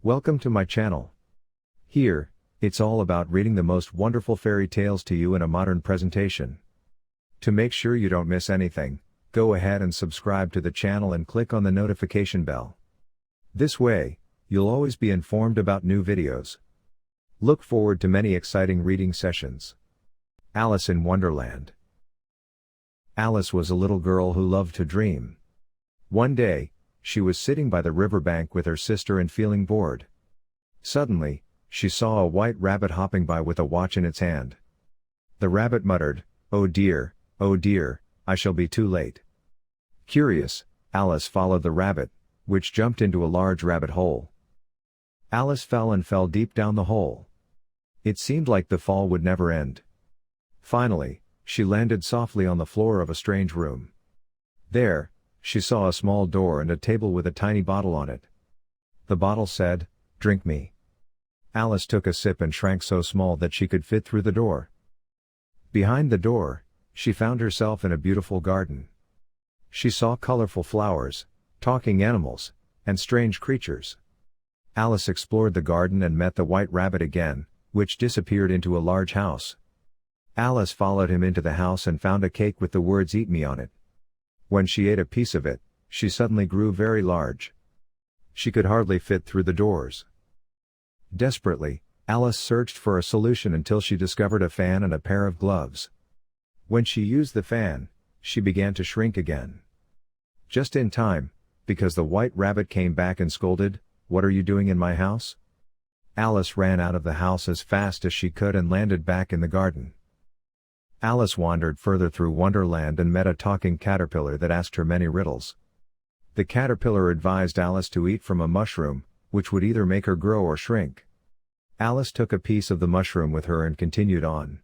Welcome to my channel. Here, it's all about reading the most wonderful fairy tales to you in a modern presentation. To make sure you don't miss anything, go ahead and subscribe to the channel and click on the notification bell. This way, you'll always be informed about new videos. Look forward to many exciting reading sessions. Alice in Wonderland. Alice was a little girl who loved to dream. One day, she was sitting by the riverbank with her sister and feeling bored. Suddenly, she saw a white rabbit hopping by with a watch in its hand. The rabbit muttered, oh dear, I shall be too late." Curious, Alice followed the rabbit, which jumped into a large rabbit hole. Alice fell deep down the hole. It seemed like the fall would never end. Finally, she landed softly on the floor of a strange room. There, she saw a small door and a table with a tiny bottle on it. The bottle said, "Drink me." Alice took a sip and shrank so small that she could fit through the door. Behind the door, she found herself in a beautiful garden. She saw colorful flowers, talking animals, and strange creatures. Alice explored the garden and met the white rabbit again, which disappeared into a large house. Alice followed him into the house and found a cake with the words "Eat me" on it. When she ate a piece of it, she suddenly grew very large. She could hardly fit through the doors. Desperately, Alice searched for a solution until she discovered a fan and a pair of gloves. When she used the fan, she began to shrink again. Just in time, because the white rabbit came back and scolded, "What are you doing in my house?" Alice ran out of the house as fast as she could and landed back in the garden. Alice wandered further through Wonderland and met a talking caterpillar that asked her many riddles. The caterpillar advised Alice to eat from a mushroom, which would either make her grow or shrink. Alice took a piece of the mushroom with her and continued on.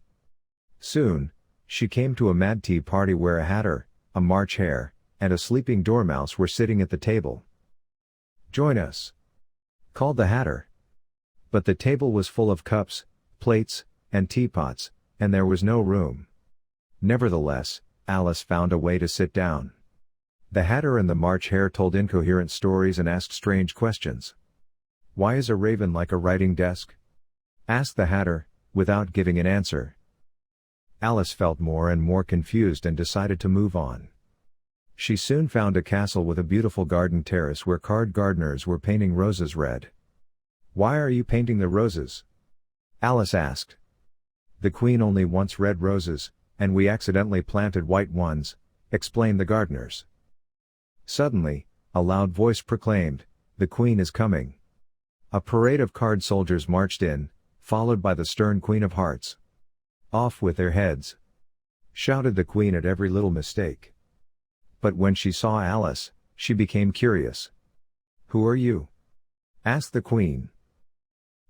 Soon, she came to a mad tea party where a hatter, a March hare, and a sleeping dormouse were sitting at the table. "Join us," called the hatter. But the table was full of cups, plates, and teapots, and there was no room. Nevertheless, Alice found a way to sit down. The hatter and the March hare told incoherent stories and asked strange questions. "Why is a raven like a writing desk?" asked the hatter, without giving an answer. Alice felt more and more confused and decided to move on. She soon found a castle with a beautiful garden terrace where card gardeners were painting roses red. "Why are you painting the roses?" Alice asked. "The queen only wants red roses, and we accidentally planted white ones," explained the gardeners. Suddenly, a loud voice proclaimed, "The queen is coming." A parade of card soldiers marched in, followed by the stern Queen of Hearts. "Off with their heads!" shouted the queen at every little mistake. But when she saw Alice, she became curious. "Who are you?" asked the queen.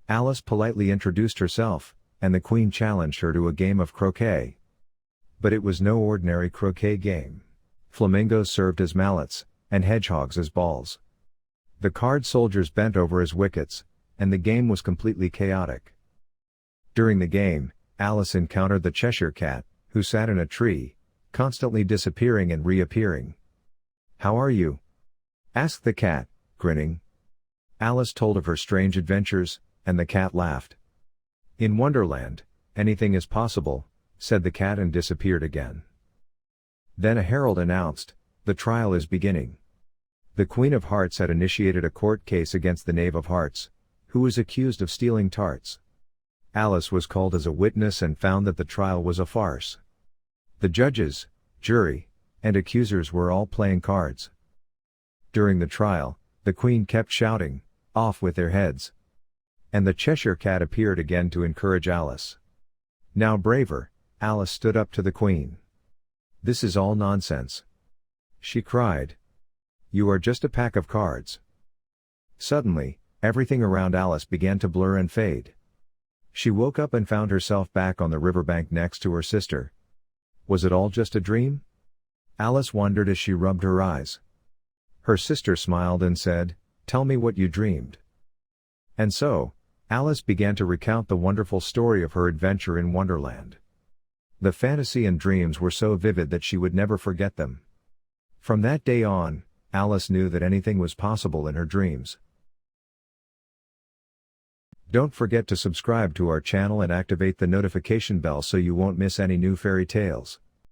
Alice politely introduced herself, and the queen challenged her to a game of croquet. But it was no ordinary croquet game. Flamingos served as mallets, and hedgehogs as balls. The card soldiers bent over as wickets, and the game was completely chaotic. During the game, Alice encountered the Cheshire Cat, who sat in a tree, constantly disappearing and reappearing. "How are you?" asked the cat, grinning. Alice told of her strange adventures, and the cat laughed. "In Wonderland, anything is possible," said the cat and disappeared again. Then a herald announced, "The trial is beginning." The Queen of Hearts had initiated a court case against the Knave of Hearts, who was accused of stealing tarts. Alice was called as a witness and found that the trial was a farce. The judges, jury, and accusers were all playing cards. During the trial, the Queen kept shouting, "Off with their heads!" And the Cheshire Cat appeared again to encourage Alice. Now braver, Alice stood up to the Queen. "This is all nonsense," she cried. "You are just a pack of cards." Suddenly, everything around Alice began to blur and fade. She woke up and found herself back on the riverbank next to her sister. Was it all just a dream? Alice wondered as she rubbed her eyes. Her sister smiled and said, "Tell me what you dreamed." And so, Alice began to recount the wonderful story of her adventure in Wonderland. The fantasy and dreams were so vivid that she would never forget them. From that day on, Alice knew that anything was possible in her dreams. Don't forget to subscribe to our channel and activate the notification bell so you won't miss any new fairy tales.